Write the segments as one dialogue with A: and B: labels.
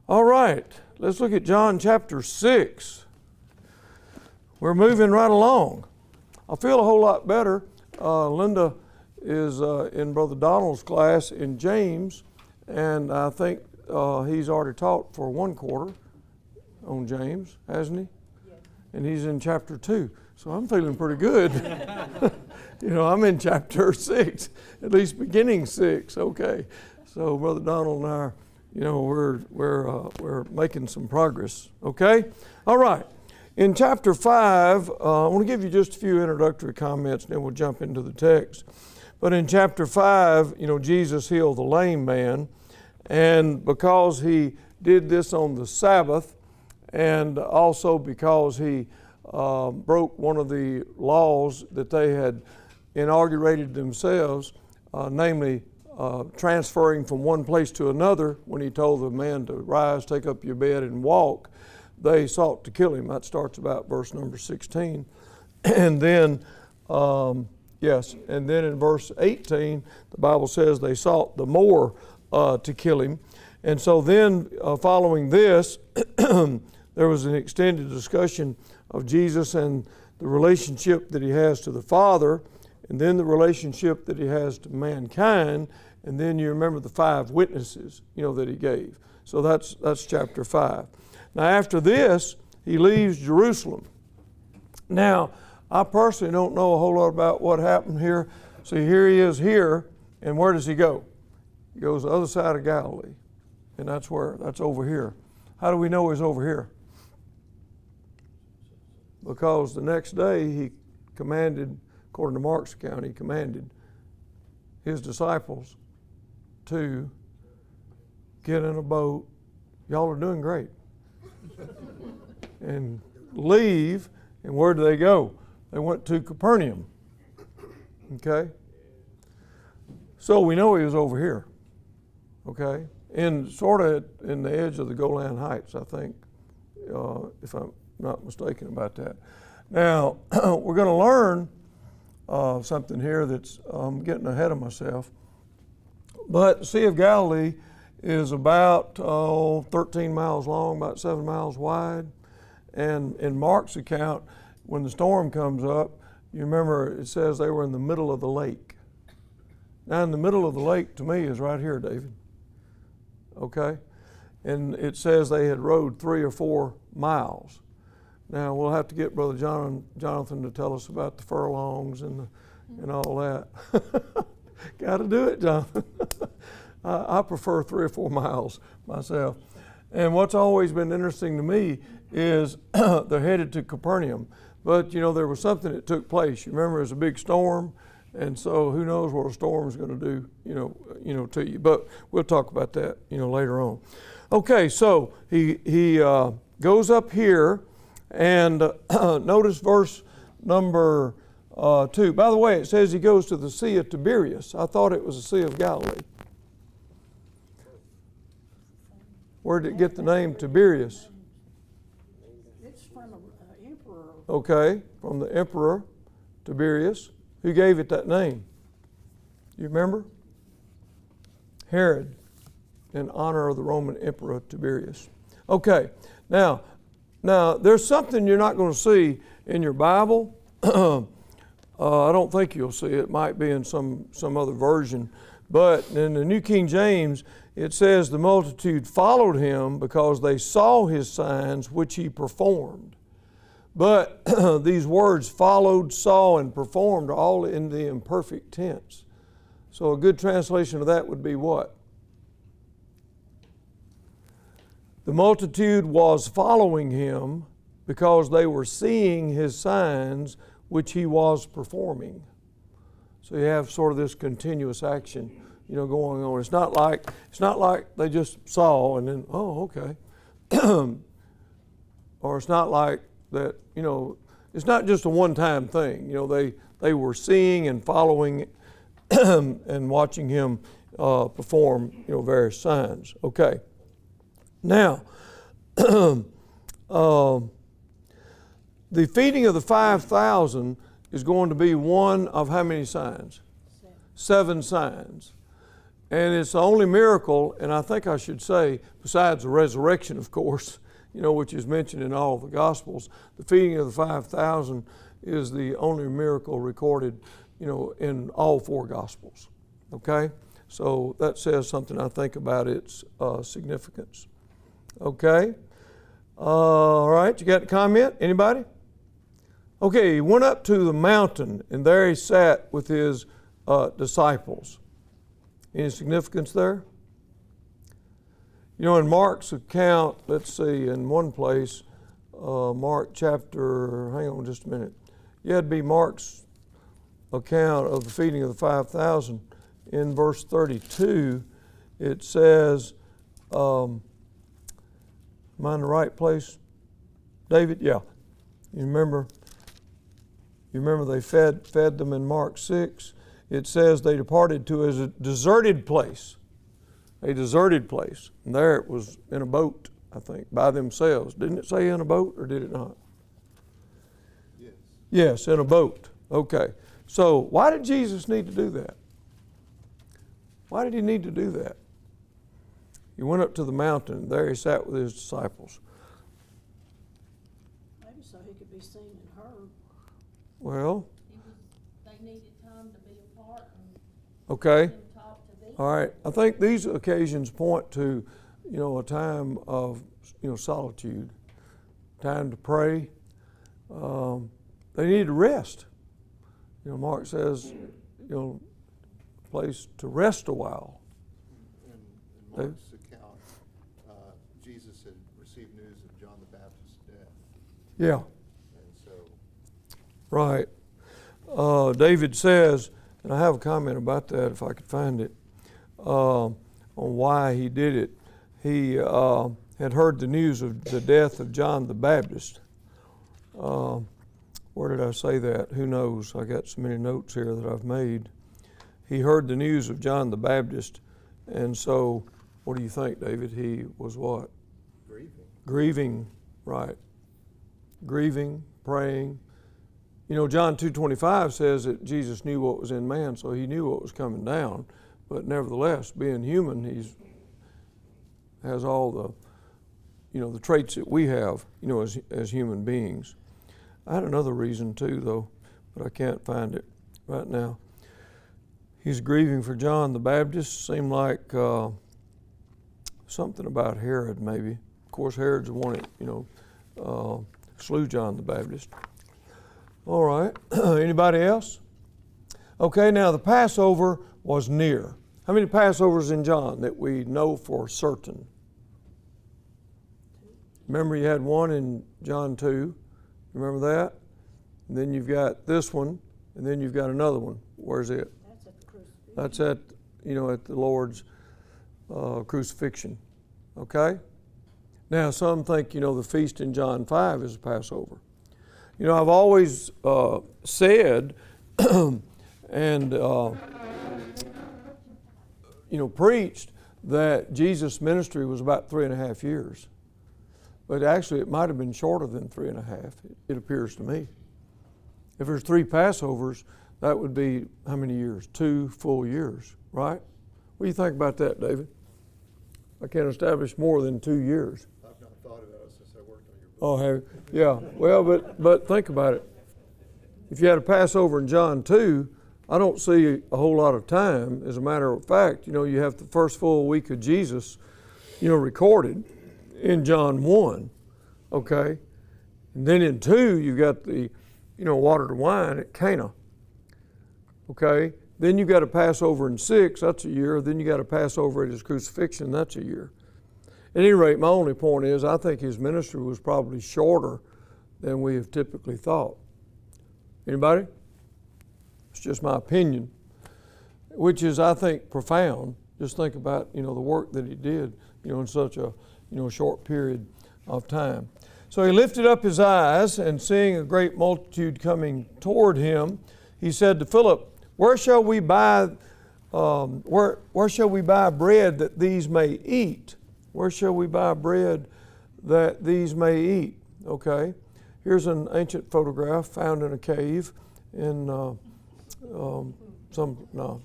A: All right, let's look at John chapter 6. We're moving right along. I feel a whole lot better. Linda is in Brother Donald's class in James, and I think he's already taught for one quarter on James, hasn't he? Yes. And he's in chapter 2, so I'm feeling pretty good. I'm in chapter 6, at least beginning 6. Okay, so Brother Donald and I, we're making some progress. Okay, all right. In chapter 5, I want to give you just a few introductory comments, and then we'll jump into the text. But in chapter 5, Jesus healed the lame man, and because he did this on the Sabbath, and also because he broke one of the laws that they had inaugurated themselves, namely transferring from one place to another, when he told the man to rise, take up your bed, and walk, they sought to kill him. That starts about verse number 16. And then, and then in verse 18, the Bible says they sought the more to kill him. And so then, following this, there was an extended discussion of Jesus and the relationship that he has to the Father, and then the relationship that he has to mankind, and then you remember the 5 witnesses, that he gave. So that's chapter 5. Now after this, he leaves Jerusalem. Now, I personally don't know a whole lot about what happened here. So here he is here, and where does he go? He goes to the other side of Galilee, and that's over here. How do we know he's over here? Because the next day he commanded, according to Mark's account, he commanded his disciples to get in a boat. Y'all are doing great. And leave, and where do they go? They went to Capernaum. Okay? So we know he was over here. Okay? And sort of in the edge of the Golan Heights, I think, if I'm not mistaken about that. Now, we're going to learn something here that's getting ahead of myself. But the Sea of Galilee is about 13 miles long, about 7 miles wide. And in Mark's account, when the storm comes up, you remember it says they were in the middle of the lake. Now in the middle of the lake to me is right here, David. Okay? And it says they had rowed 3 or 4 miles. Now we'll have to get Brother Jonathan to tell us about the furlongs and all that. Got to do it, Jonathan. I prefer 3 or 4 miles myself. And what's always been interesting to me is they're headed to Capernaum. But, there was something that took place. You remember it was a big storm, and so who knows what a storm is going to do, to you. But we'll talk about that, later on. Okay, so he goes up here, and notice verse number 2. By the way, it says he goes to the Sea of Tiberias. I thought it was the Sea of Galilee. Where did it get the name Tiberias?
B: It's from an emperor.
A: Okay, from the emperor Tiberias. Who gave it that name? You remember? Herod, in honor of the Roman emperor Tiberias. Okay, now there's something you're not going to see in your Bible. I don't think you'll see it. It might be in some other version. But in the New King James, it says the multitude followed him because they saw his signs which he performed. But these words followed, saw, and performed are all in the imperfect tense. So a good translation of that would be what? The multitude was following him because they were seeing his signs which he was performing. So you have sort of this continuous action, going on. It's not like they just saw and then, oh, okay. Or it's not like that, it's not just a one-time thing. They were seeing and following and watching him perform, various signs. Okay. Now, the feeding of the 5,000 is going to be one of how many signs? 7 signs. And it's the only miracle, and I think I should say, besides the resurrection, of course, which is mentioned in all the Gospels, the feeding of the 5,000 is the only miracle recorded, in all 4 Gospels. Okay? So that says something, I think, about its significance. Okay? All right, you got a comment? Anybody? Okay, he went up to the mountain, and there he sat with his disciples. Any significance there? In Mark's account, let's see, in one place, Mark chapter, hang on just a minute. You had to be Mark's account of the feeding of the 5,000. In verse 32, it says, am I in the right place? David? Yeah. You remember they fed them in Mark 6? It says they departed to a deserted place. A deserted place. And there it was in a boat, I think, by themselves. Didn't it say in a boat, or did it not?
C: Yes.
A: Yes, in a boat. Okay. So why did Jesus need to do that? Why did he need to do that? He went up to the mountain, and there he sat with his disciples.
B: Maybe so he could be seen and heard.
A: Well,
D: they needed time to be apart and
A: okay.
D: talk to them.
A: All right. I think these occasions point to, a time of, solitude, time to pray. They needed rest. Mark says, place to rest a while.
C: In Mark's account, Jesus had received news of John the Baptist's death.
A: Yeah.
C: And so,
A: Right. David says, and I have a comment about that if I could find it, on why he did it. He had heard the news of the death of John the Baptist. Where did I say that? Who knows? I got so many notes here that I've made. He heard the news of John the Baptist, and so, what do you think, David? He was what?
C: grieving.
A: Grieving, right. Grieving, praying. John 2:25 says that Jesus knew what was in man, so he knew what was coming down. But nevertheless, being human, has all the traits that we have, as human beings. I had another reason too, though, but I can't find it right now. He's grieving for John the Baptist. Seemed like something about Herod, maybe. Of course, Herod's the one that, slew John the Baptist. All right. Anybody else? Okay, now the Passover was near. How many Passovers in John that we know for certain? Remember, you had one in John 2. Remember that? And then you've got this one, and then you've got another one. Where's it?
B: That's at the crucifixion.
A: That's at the Lord's crucifixion. Okay? Now, some think, the feast in John 5 is a Passover. I've always said and, preached that Jesus' ministry was about 3.5 years. But actually, it might have been shorter than 3.5, it appears to me. If there's 3 Passovers, that would be how many years? 2 full years, right? What do you think about that, David? I can't establish more than 2 years.
C: I've not thought about it since I worked on your book.
A: Oh, have you? Yeah. Well, but think about it. If you had a Passover in John 2, I don't see a whole lot of time. As a matter of fact, you have the first full week of Jesus, recorded in John 1, okay? And then in 2, you've got the, water to wine at Cana, okay? Then you've got a Passover in 6, that's a year. Then you got a Passover at his crucifixion, that's a year. At any rate, my only point is I think his ministry was probably shorter than we have typically thought. Anybody? It's just my opinion, which is, I think, profound. Just think about, the work that he did, in such a, short period of time. So he lifted up his eyes, and seeing a great multitude coming toward him, he said to Philip, where shall we buy bread that these may eat? Where shall we buy bread that these may eat? Okay. Here's an ancient photograph found in a cave in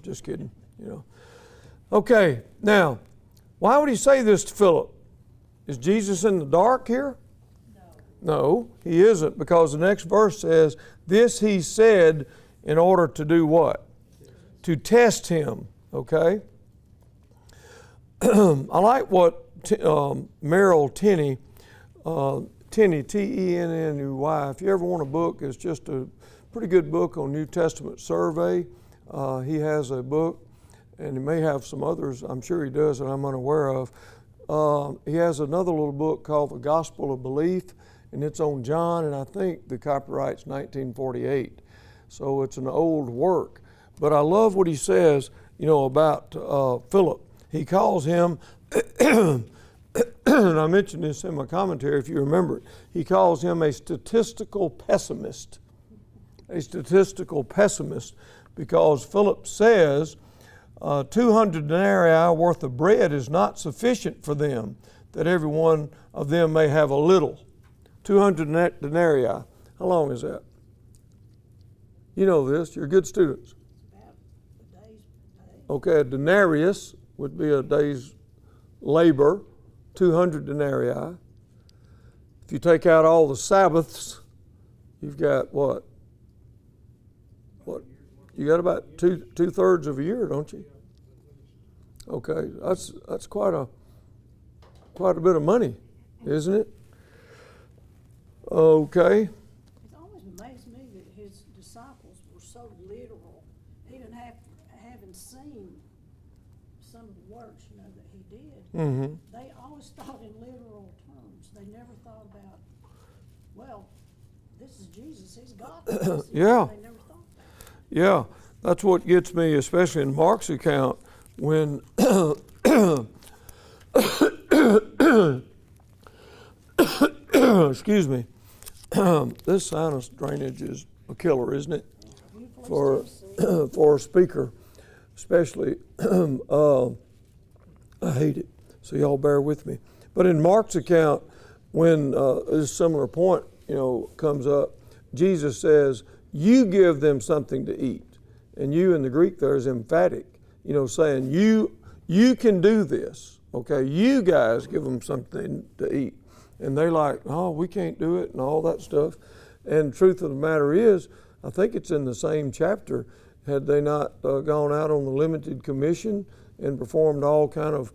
A: just kidding, Okay, now, why would he say this to Philip? Is Jesus in the dark here? No, he isn't, because the next verse says, this he said in order to do what? To test him, okay? I like what Merrill Tenney, Tenney, if you ever want a book, it's just a pretty good book on New Testament survey. He has a book, and he may have some others, I'm sure he does, that I'm unaware of. He has another little book called The Gospel of Belief, and it's on John, and I think the copyright's 1948. So it's an old work. But I love what he says, about Philip. He calls him, and I mentioned this in my commentary if you remember it, he calls him a statistical pessimist. A statistical pessimist, because Philip says 200 denarii worth of bread is not sufficient for them, that every one of them may have a little. 200 denarii. How long is that? You know this, you're good students.
B: About a day's pay.
A: Okay, a denarius would be a day's labor, 200 denarii. If you take out all the Sabbaths, you've got what? You got about two-thirds of a year, don't you? Okay, that's quite a bit of money, isn't it? Okay.
B: It always amazed me that his disciples were so literal, even having seen some of the works, that he did.
A: Mm-hmm.
B: They always thought in literal terms. They never thought about, well, this is Jesus, he's got this.
A: Yeah.
B: They never thought that.
A: Yeah, that's what gets me, especially in Mark's account, when excuse me, this sinus drainage is a killer, isn't it? For a speaker, especially. I hate it, so y'all bear with me. But in Mark's account, when a similar point, comes up, Jesus says, you give them something to eat. And you in the Greek there is emphatic, saying you can do this. Okay, you guys give them something to eat. And they like, oh, we can't do it and all that stuff. And the truth of the matter is, I think it's in the same chapter, had they not gone out on the limited commission and performed all kind of,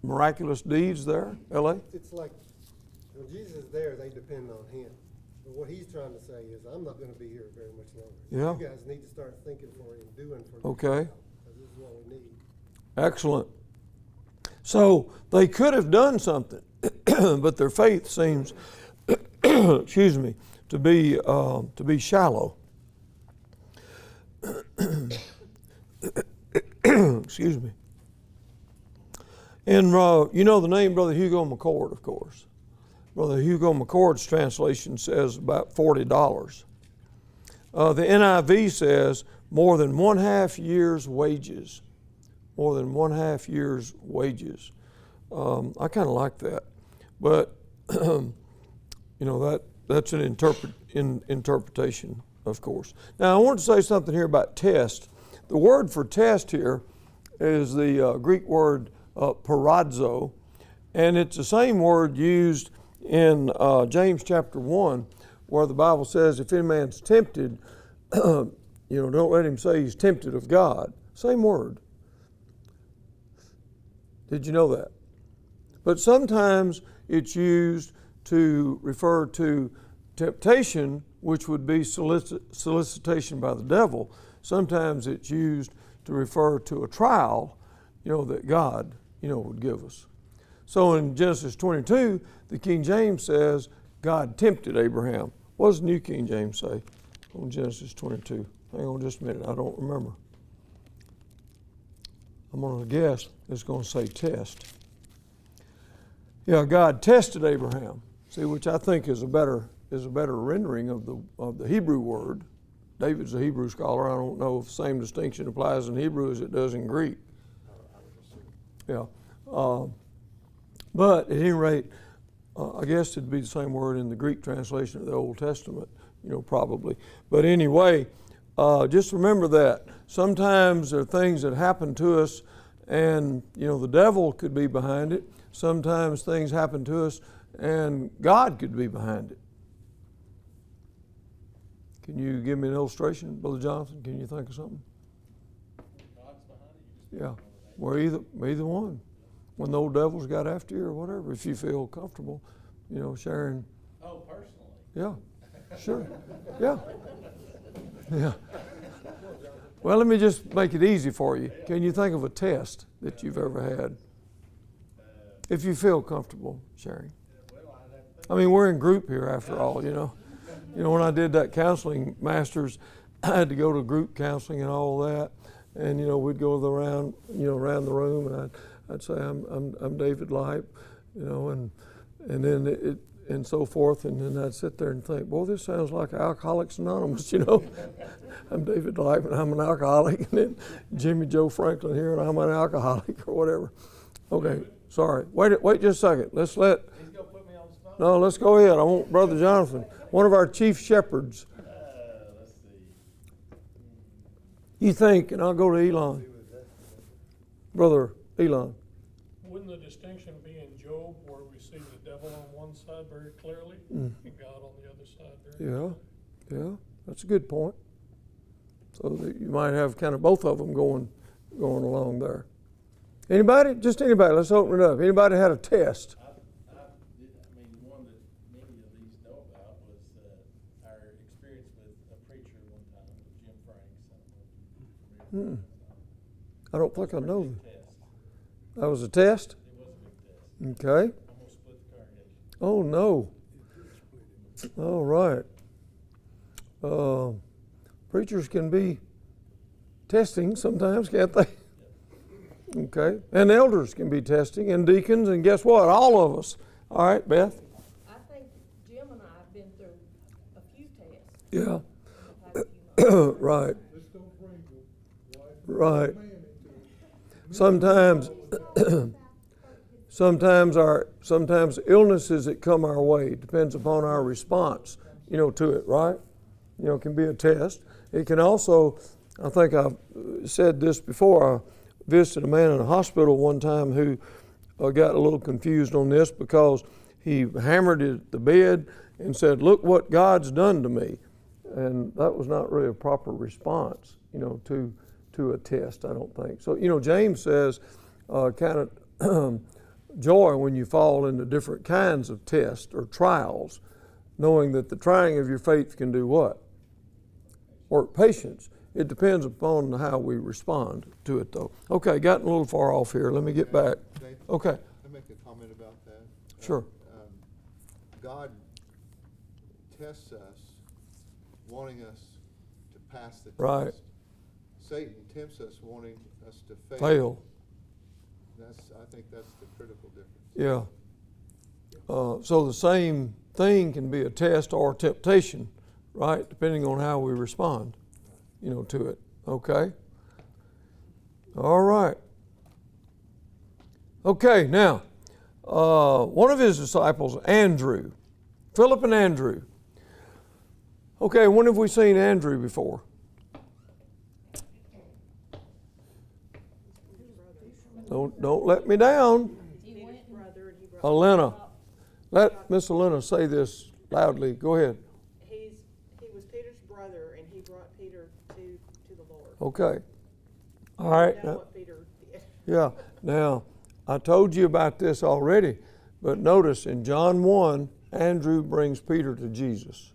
A: miraculous deeds there, L.A.?
E: It's like when Jesus is there, they depend on him. But what he's trying to say is, I'm not going to be here very much longer.
A: Yeah.
E: You guys need to start thinking for him, doing for him.
A: Okay.
E: Because this is what we need.
A: Excellent. So they could have done something, but their faith seems, excuse me, to be shallow. Excuse me. And the name Brother Hugo McCord, of course. Brother Hugo McCord's translation says about $40. The NIV says more than 1/2 year's wages. More than 1/2 year's wages. I kind of like that, but that's an interpretation, of course. Now I want to say something here about test. The word for test here is the Greek word paradzo, and it's the same word used in James chapter 1, where the Bible says, if any man's tempted, don't let him say he's tempted of God. Same word. Did you know that? But sometimes it's used to refer to temptation, which would be solicitation by the devil. Sometimes it's used to refer to a trial, that God, would give us. So in Genesis 22, the King James says, God tempted Abraham. What does the New King James say on Genesis 22? Hang on just a minute, I don't remember. I'm going to guess it's going to say test. Yeah, God tested Abraham. See, which I think is a better rendering of the Hebrew word. David's a Hebrew scholar. I don't know if the same distinction applies in Hebrew as it does in Greek. Yeah. But at any rate, I guess it'd be the same word in the Greek translation of the Old Testament, probably. But anyway, just remember that. Sometimes there are things that happen to us, and the devil could be behind it. Sometimes things happen to us, and God could be behind it. Can you give me an illustration, Brother Jonathan? Can you think of something?
F: God's behind it.
A: Yeah, well, either one. When the old devils got after you or whatever, if you feel comfortable, sharing.
F: Oh, personally.
A: Yeah, sure. Yeah. Yeah. Well, let me just make it easy for you. Can you think of a test that you've ever had? If you feel comfortable sharing. I mean, we're in group here after all, when I did that counseling masters, I had to go to group counseling and all that. And, we'd go around the room, and I'd say, I'm David Lipe, and then it, and so forth. And then I'd sit there and think, boy, this sounds like Alcoholics Anonymous, I'm David Lipe, and I'm an alcoholic. And then Jimmy Joe Franklin here, and I'm an alcoholic or whatever. Okay, sorry. Wait just a second.
F: He's going to put me on the spot.
A: No, let's go ahead. I want Brother Jonathan, one of our chief shepherds.
F: Let's see.
A: You think, and I'll go to Elon. Brother Elon.
G: Wouldn't the distinction be in Job where we see the devil on one side very clearly and God on the other side very clearly?
A: Yeah, that's a good point. So that you might have kind of both of them going along there. Anybody? Just anybody. Let's open it up. Anybody had a test?
F: One that many of these know about was our experience with a preacher one time, with Jim Franks.
A: I don't think I know them.
F: Test.
A: That was a test?
F: It was a big test.
A: Okay.
F: Almost split the congregation.
A: Oh, no. All right. Preachers can be testing sometimes, can't they? Okay. And elders can be testing, and deacons, and guess what? All of us. All right, Beth?
D: I think Jim and I have been through a few tests.
A: Yeah.
D: in the past few months.
A: Right.
H: Just don't bring the wife and
A: Right.
H: man into it.
A: Sometimes illnesses that come our way depends upon our response, to it, right? Can be a test. It can also, I think I've said this before, I visited a man in a hospital one time who got a little confused on this because he hammered the bed and said, "Look what God's done to me." And that was not really a proper response, to a test, I don't think. So, James says, kind of joy when you fall into different kinds of tests or trials, knowing that the trying of your faith can do what? Work patience. It depends upon how we respond to it, though. Okay, gotten a little far off here. Let me get back.
C: Dave,
A: Okay,
C: can I make a comment about that?
A: sure.
C: God tests us, wanting us to pass the test.
A: Right.
C: Satan tempts us, wanting us to fail.
A: Fail.
C: I think that's the critical difference.
A: Yeah. So the same thing can be a test or temptation, right? Depending on how we respond, to it. Okay? All right. Okay, now, one of his disciples, Andrew, Philip and Andrew. Okay, when have we seen Andrew before? Don't let me down. Elena. Let Miss Elena say this loudly. Go ahead.
I: He was Peter's brother, and he brought Peter to the Lord.
A: Okay. All right.
I: That's what Peter did.
A: Yeah. Now, I told you about this already, but notice in John 1, Andrew brings Peter to Jesus.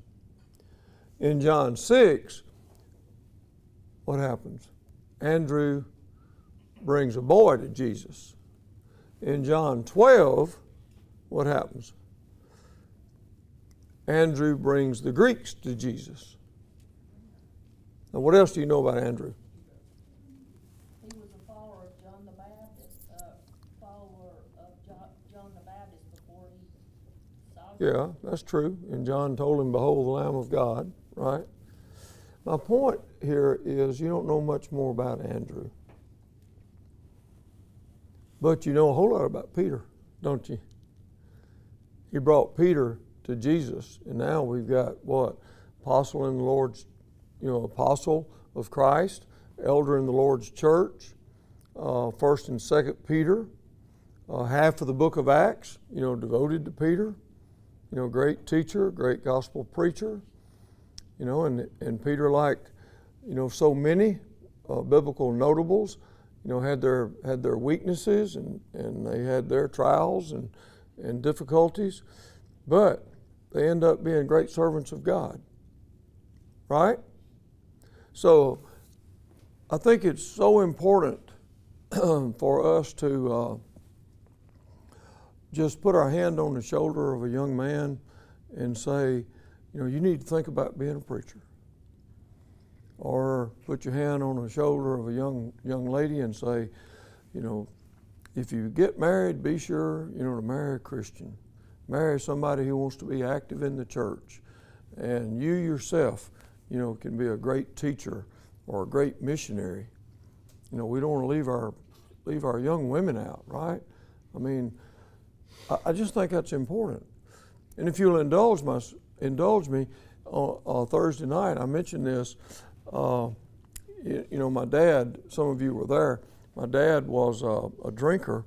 A: In John 6, what happens? Andrew brings a boy to Jesus. In John 12, what happens? Andrew brings the Greeks to Jesus. Now, what else do you know about Andrew?
D: He was a follower of John the Baptist, John the Baptist before he saw Jesus.
A: Yeah, that's true. And John told him, "Behold the Lamb of God," right? My point here is you don't know much more about Andrew. But you know a whole lot about Peter, don't you? He brought Peter to Jesus, and now we've got what? Apostle in the Lord's apostle of Christ, elder in the Lord's church, 1st and 2nd Peter, half of the book of Acts, devoted to Peter. Great teacher, great gospel preacher. And Peter, like, so many biblical notables, had their weaknesses and they had their trials and difficulties, but they end up being great servants of God, right? So I think it's so important for us to just put our hand on the shoulder of a young man and say, you need to think about being a preacher. Or put your hand on the shoulder of a young lady and say, if you get married, be sure, to marry a Christian. Marry somebody who wants to be active in the church. And you yourself, can be a great teacher or a great missionary. We don't want to leave our young women out, right? I mean, I just think that's important. And if you'll indulge me on Thursday night, I mentioned this. My dad, some of you were there, my dad was a drinker,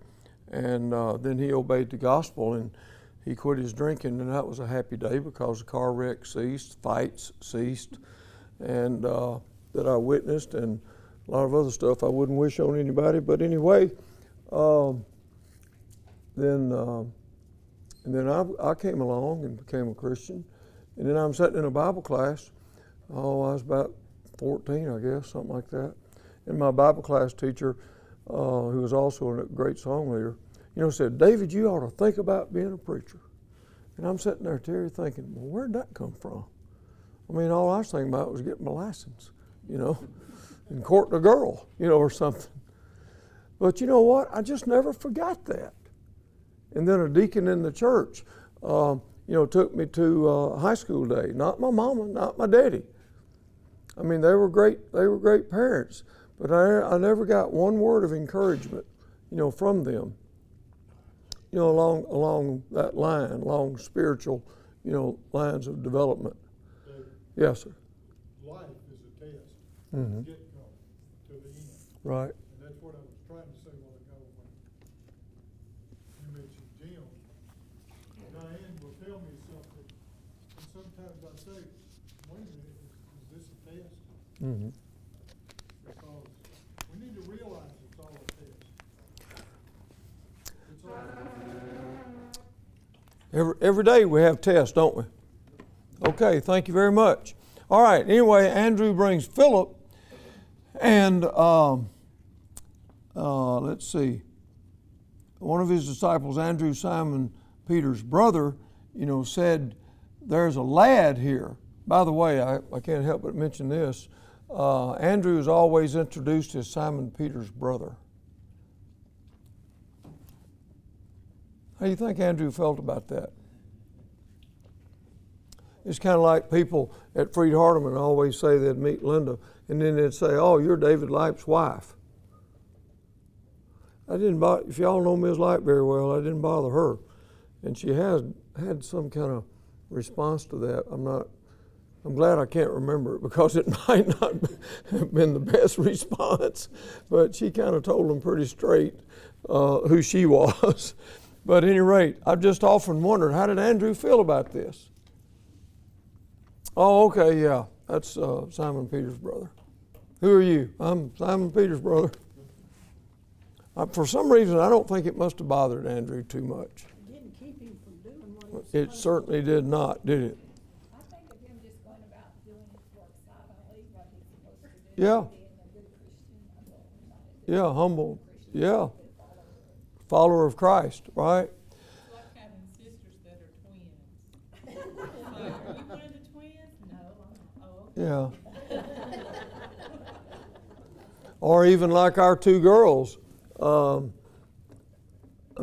A: and then he obeyed the gospel and he quit his drinking, and that was a happy day because the car wreck ceased, fights ceased, and that I witnessed, and a lot of other stuff I wouldn't wish on anybody. But anyway, then I came along and became a Christian, and then I'm sitting in a Bible class. I was about 14, I guess, something like that. And my Bible class teacher, who was also a great song leader, said, "David, you ought to think about being a preacher." And I'm sitting there, Terry, thinking, well, where'd that come from? I mean, all I was thinking about was getting my license, and courting a girl, or something. But you know what? I just never forgot that. And then a deacon in the church, took me to high school day. Not my mama, not my daddy. I mean, they were great parents, but I never got one word of encouragement, from them, along that line, along spiritual, lines of development. Yes, sir.
H: Life is a test.
A: Mm-hmm.
H: Get-go to the end.
A: Right.
H: And that's what I was trying to say a while ago when you mentioned Jim. Diane will tell me something, and sometimes I say, wait a minute, is this a test?
A: Mm-hmm.
H: Because we need to realize it's all a test. It's all a test.
A: Every day we have tests, don't we? Okay, thank you very much. All right, anyway, Andrew brings Philip, and let's see. One of his disciples, Andrew, Simon Peter's brother, said, "There's a lad here." By the way, I can't help but mention this. Andrew is always introduced as Simon Peter's brother. How do you think Andrew felt about that? It's kind of like people at Freed Hardeman always say they'd meet Linda, and then they'd say, "Oh, you're David Leip's wife." If y'all know Ms. Leip very well, I didn't bother her. And she has had some kind of response to that. I'm glad I can't remember it because it might not have been the best response, but she kind of told them pretty straight who she was. But at any rate, I've just often wondered, how did Andrew feel about this? Oh, okay, yeah, that's Simon Peter's brother. Who are you? I'm Simon Peter's brother. For some reason, I don't think it must have bothered Andrew too much.
B: It didn't keep him from doing what he was
A: It
B: supposed
A: certainly did not, did it?
D: I think of him just going about doing his work silently, what he's supposed to do.
A: Yeah.
D: Being a good Christian.
A: Yeah, humble. Yeah. Follower of Christ, right?
J: It's like having sisters that are twins. So, are you one of the twins? No, I'm not. Oh, okay.
A: Yeah. Or even like our two girls. I'm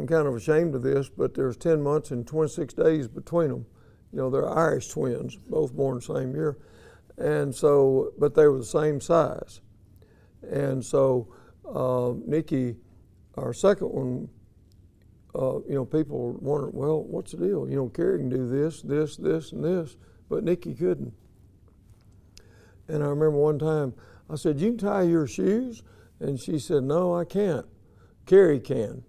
A: kind of ashamed of this, but there's 10 months and 26 days between them. They're Irish twins, both born the same year. And so, but they were the same size. And so, Nikki, our second one, people wonder, well, what's the deal? Carrie can do this, and this, but Nikki couldn't. And I remember one time I said, "You can tie your shoes?" And she said, "No, I can't. Carrie can."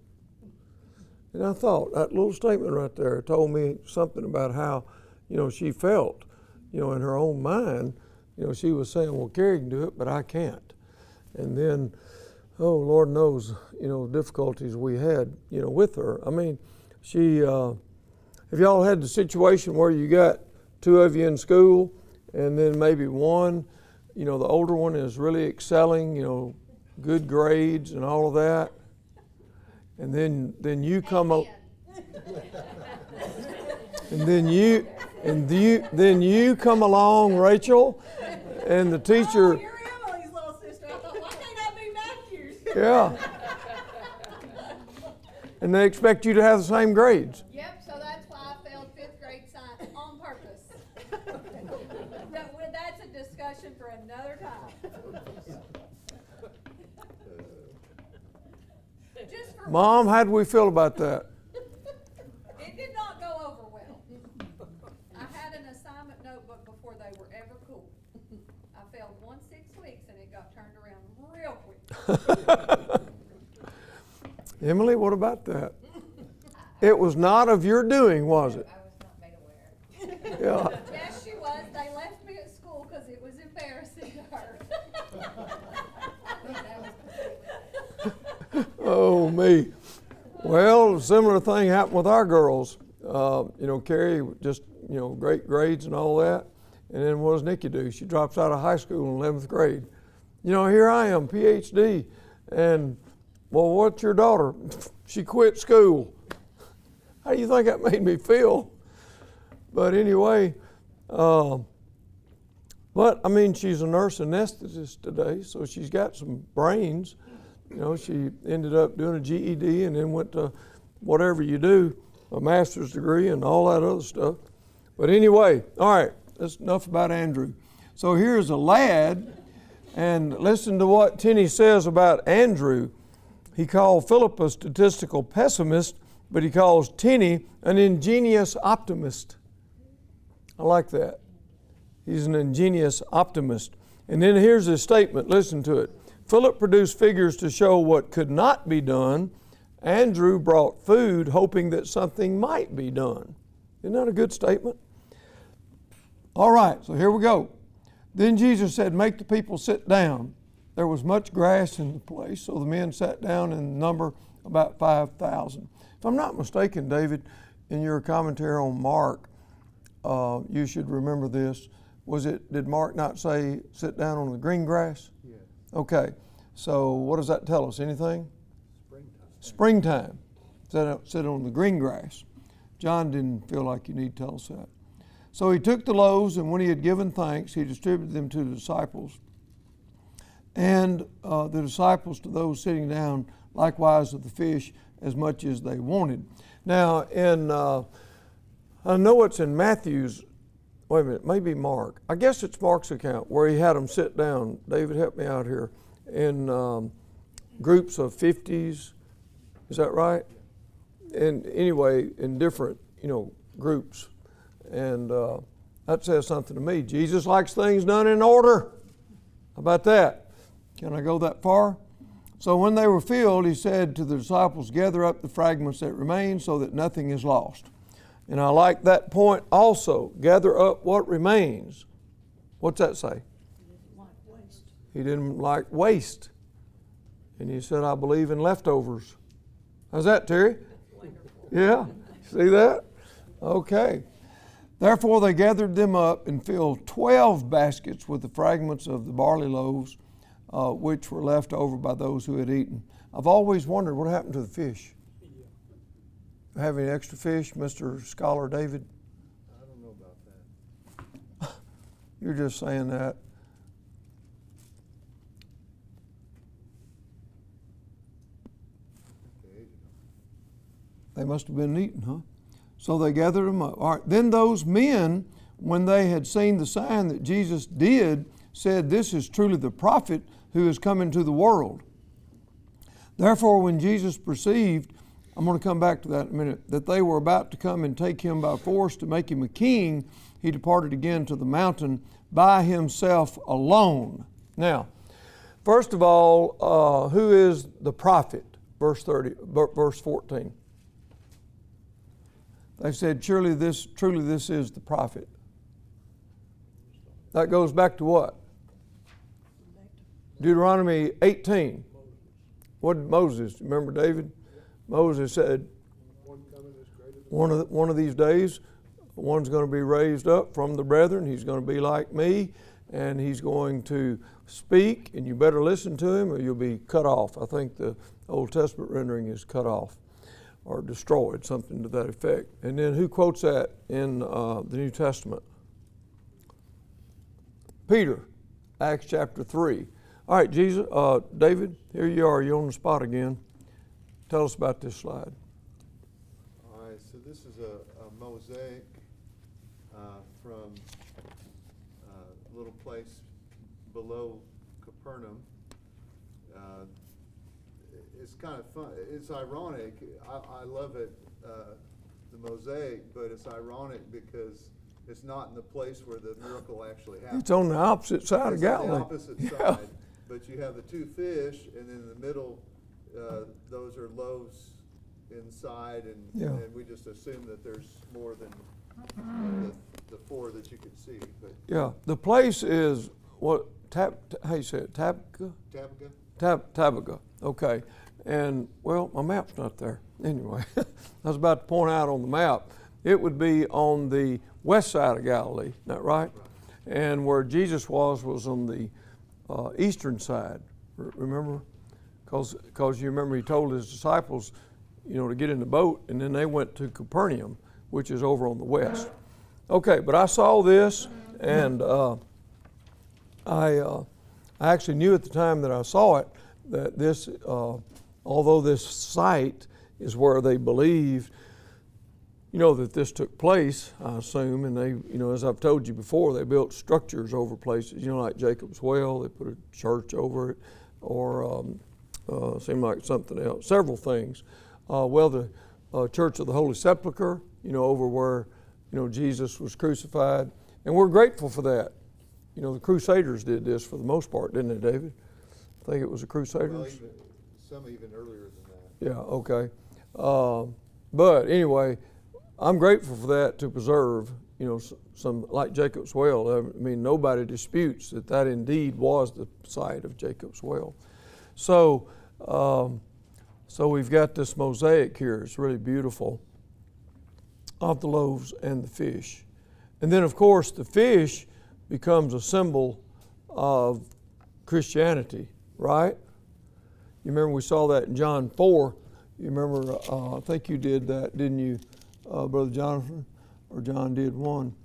A: And I thought that little statement right there told me something about how, she felt, in her own mind. She was saying, "Well, Carrie can do it, but I can't." And then, oh, Lord knows, difficulties we had, with her. I mean, she, have y'all had the situation where you got two of you in school and then maybe one, the older one is really excelling, good grades and all of that. And then you come up, and then you come along, Rachel, and the teacher.
I: Oh, you're Emily's little sister. I thought, why can't I be Matthew's?
A: Yeah. And they expect you to have the same grades.
D: Yep, so that's why I failed 5th grade science on purpose. That's a discussion for another time. Just for
A: Mom, how do we feel about that?
D: It did not go over well. I had an assignment notebook before they were ever cool. I failed 6 weeks and it got turned around real quick.
A: Emily, what about that? It was not of your doing, was it?
D: I was not made aware.
A: Yeah.
D: Yes, she was. They left me at school because it was embarrassing to her.
A: Oh, me. Well, a similar thing happened with our girls. Carrie, just, great grades and all that. And then what does Nikki do? She drops out of high school in 11th grade. Here I am, PhD. And, well, what's your daughter? She quit school. How do you think that made me feel? But anyway, she's a nurse anesthetist today, so she's got some brains. She ended up doing a GED and then went to whatever you do, a master's degree and all that other stuff. But anyway, all right, that's enough about Andrew. So here's a lad, and listen to what Tenney says about Andrew. He called Philip a statistical pessimist, but he calls Tenney an ingenious optimist. I like that. He's an ingenious optimist. And then here's his statement. Listen to it. Philip produced figures to show what could not be done. Andrew brought food hoping that something might be done. Isn't that a good statement? All right, so here we go. Then Jesus said, "Make the people sit down." There was much grass in the place, so the men sat down in number about 5,000. If I'm not mistaken, David, in your commentary on Mark, you should remember this. Did Mark not say sit down on the green grass?
C: Yeah.
A: Okay, so what does that tell us? Anything?
C: Springtime.
A: Sit on the green grass. John didn't feel like you need to tell us that. So he took the loaves, and when he had given thanks, he distributed them to the disciples. And the disciples to those sitting down, likewise of the fish, as much as they wanted. Now, I know it's in Matthew's, wait a minute, maybe Mark. I guess it's Mark's account where he had them sit down. David, help me out here. In groups of 50s, is that right? And anyway, in different, groups. And that says something to me. Jesus likes things done in order. How about that? Can I go that far? So when they were filled, he said to the disciples, "Gather up the fragments that remain so that nothing is lost." And I like that point also. Gather up what remains. What's that say?
B: Like waste.
A: He didn't like waste. And he said, "I believe in leftovers." How's that, Terry? Yeah, see that? Okay. Therefore they gathered them up and filled 12 baskets with the fragments of the barley loaves, which were left over by those who had eaten. I've always wondered what happened to the fish. Have any extra fish, Mr. Scholar David?
C: I don't know about that.
A: You're just saying that. They must have been eaten, huh? So they gathered them up. All right. Then those men, when they had seen the sign that Jesus did, said, "This is truly the prophet who is come into the world." Therefore, when Jesus perceived, I'm going to come back to that in a minute, that they were about to come and take him by force to make him a king, he departed again to the mountain by himself alone. Now, first of all, who is the prophet? Verse 14. They said, truly this is the prophet. That goes back to what? Deuteronomy 18. What did Moses, remember David? Moses said, one of these days, one's going to be raised up from the brethren. He's going to be like me, and he's going to speak, and you better listen to him or you'll be cut off. I think the Old Testament rendering is cut off or destroyed, something to that effect. And then who quotes that in the New Testament? Peter, Acts chapter 3. All right, David, here you are. You're on the spot again. Tell us about this slide.
C: All right, so this is a mosaic from a little place below Capernaum. It's kind of fun. It's ironic. I love it, the mosaic, but it's ironic because it's not in the place where the miracle actually happened.
A: It's on the opposite side of Galilee.
C: On the opposite side, but you have the two fish, and in the middle, those are loaves inside, and we just assume that there's more than the four that you could see. But
A: yeah, the place is what? How you say it? Tabgha? Tabgha. Okay. And, well, my map's not there. Anyway, I was about to point out on the map, it would be on the west side of Galilee, isn't that right? And where Jesus was on the eastern side, remember? Because you remember he told his disciples, to get in the boat, and then they went to Capernaum, which is over on the west. Okay, but I saw this, and I actually knew at the time that I saw it that this, although this site is where they believed, that this took place, I assume, and they, as I've told you before, they built structures over places, like Jacob's Well, they put a church over it, or seemed like something else, several things. The Church of the Holy Sepulchre, over where, Jesus was crucified, and we're grateful for that. The Crusaders did this for the most part, didn't they, David? I think it was the Crusaders.
C: well, some even earlier than that.
A: Yeah, okay. But anyway, I'm grateful for that to preserve, some like Jacob's Well. I mean, nobody disputes that indeed was the site of Jacob's Well. So we've got this mosaic here. It's really beautiful of the loaves and the fish. And then, of course, the fish becomes a symbol of Christianity, right? You remember we saw that in John 4. You remember, I think you did that, didn't you, Brother Jonathan? Or John did one,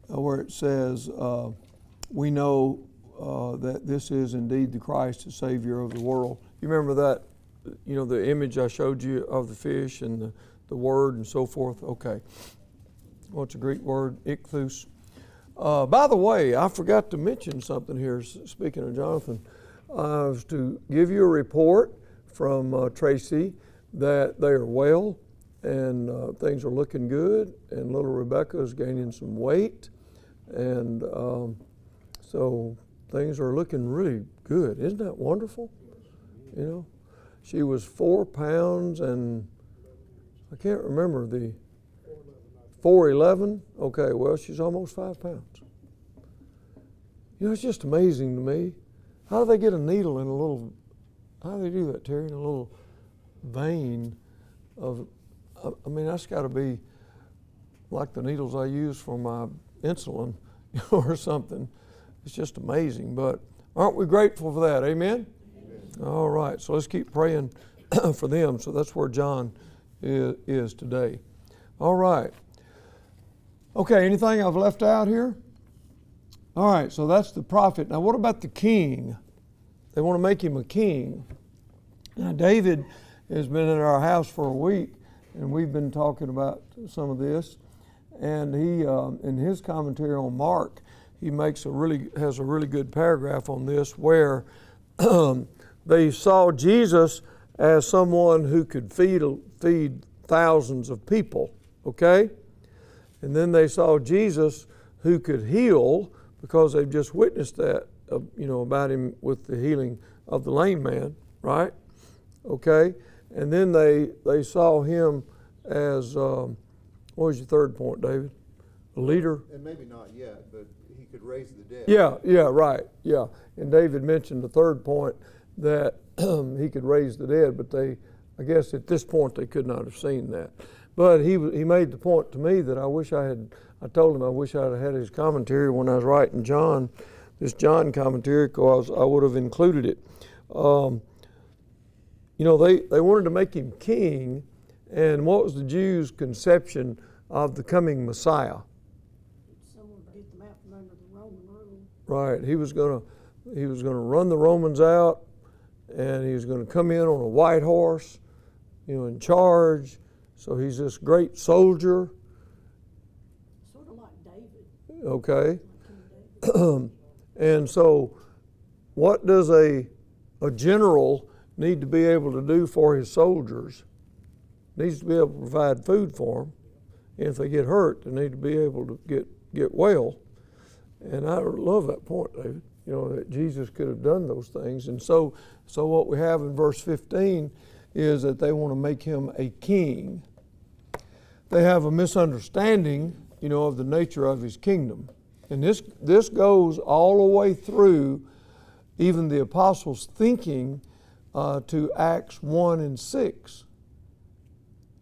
A: where it says, we know that this is indeed the Christ, the Savior of the world. You remember that, the image I showed you of the fish and the word and so forth? Okay. What's the Greek word? Ichthus. By the way, I forgot to mention something here, speaking of Jonathan. I was to give you a report from Tracy that they are well and things are looking good, and little Rebecca is gaining some weight, and so things are looking really good. Isn't that wonderful? She was 4 pounds and I can't remember the 411. Okay, well, she's almost 5 pounds. It's just amazing to me. How do they get a needle in a little, how do they do that, Terry, in a little vein of, that's got to be like the needles I use for my insulin or something. It's just amazing, but aren't we grateful for that? Amen? Amen. All right, so let's keep praying for them. So that's where John is today. All right. Okay, anything I've left out here? All right, so that's the prophet. Now what about the king? They want to make him a king. Now David has been in our house for a week, and we've been talking about some of this. And he, in his commentary on Mark, he has a really good paragraph on this where they saw Jesus as someone who could feed thousands of people, okay? And then they saw Jesus who could heal because they've just witnessed that, about him with the healing of the lame man, right? Okay, and then they saw him as, what was your third point, David? A leader?
C: And maybe not yet, but he could raise the dead.
A: Yeah, right, yeah. And David mentioned the third point, that he could raise the dead, but I guess at this point they could not have seen that. But he made the point to me that I told him I wish I had his commentary when I was writing this John commentary, because I would have included it. They wanted to make him king, and what was the Jews' conception of the coming Messiah?
B: Someone to get them out from under the Roman rule.
A: Right, he was gonna run the Romans out, and he was gonna come in on a white horse, in charge. So he's this great soldier.
B: Sort of like David.
A: Okay.
B: Like King David.
A: And so what does a general need to be able to do for his soldiers? Needs to be able to provide food for them. And if they get hurt, they need to be able to get well. And I love that point, David, that Jesus could have done those things. And so what we have in verse 15 is that they want to make him a king. They have a misunderstanding, of the nature of his kingdom. And this goes all the way through even the apostles' thinking to Acts 1 and 6.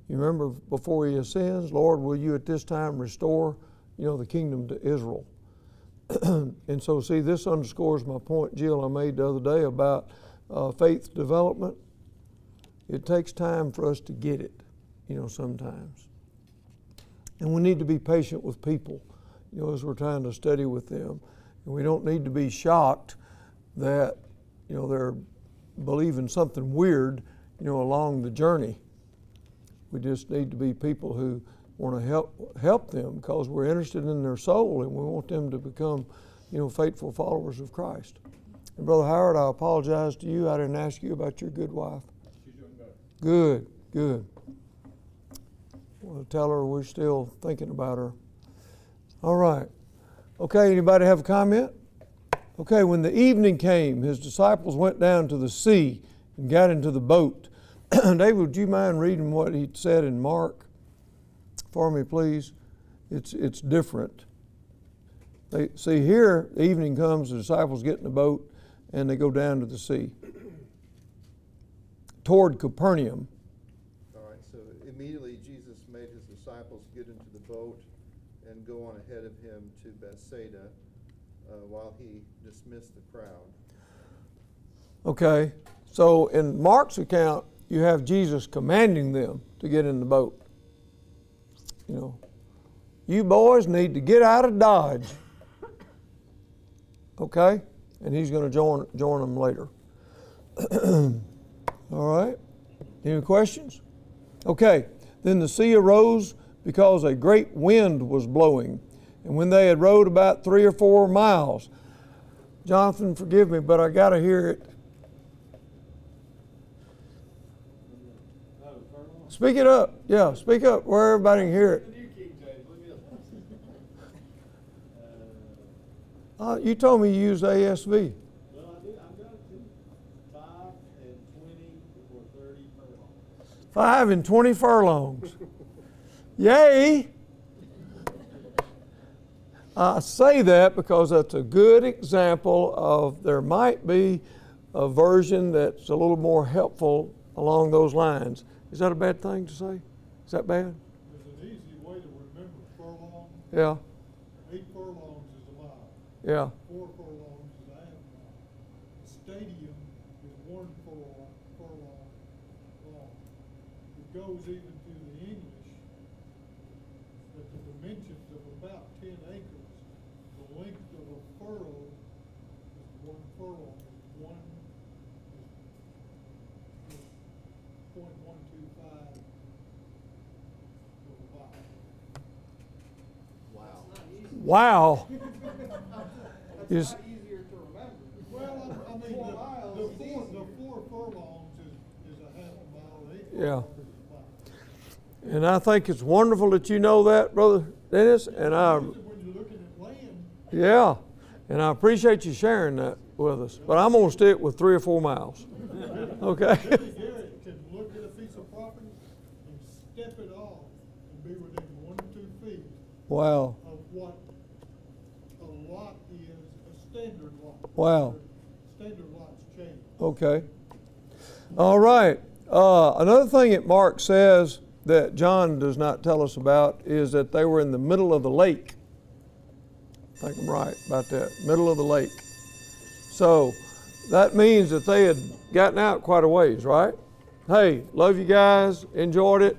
A: You remember before he ascends, Lord, will you at this time restore, the kingdom to Israel? And so, see, this underscores my point, Jill, I made the other day about faith development. It takes time for us to get it, sometimes. And we need to be patient with people, as we're trying to study with them. And we don't need to be shocked that, they're believing something weird, along the journey. We just need to be people who want to help them, because we're interested in their soul and we want them to become, faithful followers of Christ. And Brother Howard, I apologize to you. I didn't ask you about your good wife.
F: She's doing better.
A: Good. Well, tell her we're still thinking about her. All right. Okay, anybody have a comment? Okay, when the evening came, his disciples went down to the sea and got into the boat. David, would you mind reading what he said in Mark for me, please? It's different. See here, the evening comes, the disciples get in the boat, and they go down to the sea toward Capernaum.
C: All right, so immediately Jesus made his disciples get into the boat and go on ahead of him to Bethsaida while he dismissed the crowd.
A: Okay, so in Mark's account, you have Jesus commanding them to get in the boat. You boys need to get out of Dodge. Okay? And he's going to join them later. All right? Any questions? Okay. Then the sea arose because a great wind was blowing. And when they had rowed about 3 or 4 miles, Jonathan, forgive me, but I got to hear it. Speak it up. Yeah, speak up where everybody can hear it. You told me you used ASV.
F: Well, I do. I'm going to 5 and 20 or 30 furlongs.
A: 5 and 20 furlongs. Yay! I say that because that's a good example of there might be a version that's a little more helpful along those lines. Is that a bad thing to say? Is that bad?
H: There's an easy way to remember furlong.
A: Yeah.
H: 8 furlongs is a mile.
A: Yeah.
H: 4 furlongs is a half mile. A stadium is 1 furlong long. It goes even to the English that the dimensions of about 10 acres. The length of a furrow is 1 furlong. Is 0.125 of a mile.
C: Wow.
A: Wow.
C: That's not easier to remember.
H: Well, I mean,
C: 4 miles is easy.
H: the 4 furlongs is a half a mile. 8
A: Yeah.
H: furlongs is a mile.
A: And I think it's wonderful that you know that, Brother Dennis. And
H: When you're looking at land,
A: yeah. And I appreciate you sharing that with us, but I'm gonna stick with 3 or 4 miles. Okay?
H: Garrett can look at a piece of property and step it off and be within 1 to 2 feet
A: Wow.
H: of what a lot is, a standard lot.
A: Wow.
H: Standard lots change.
A: Okay. All right. Another thing that Mark says that John does not tell us about is that they were in the middle of the lake. I think I'm right about that. Middle of the lake. So that means that they had gotten out quite a ways, right? Hey, love you guys. Enjoyed it.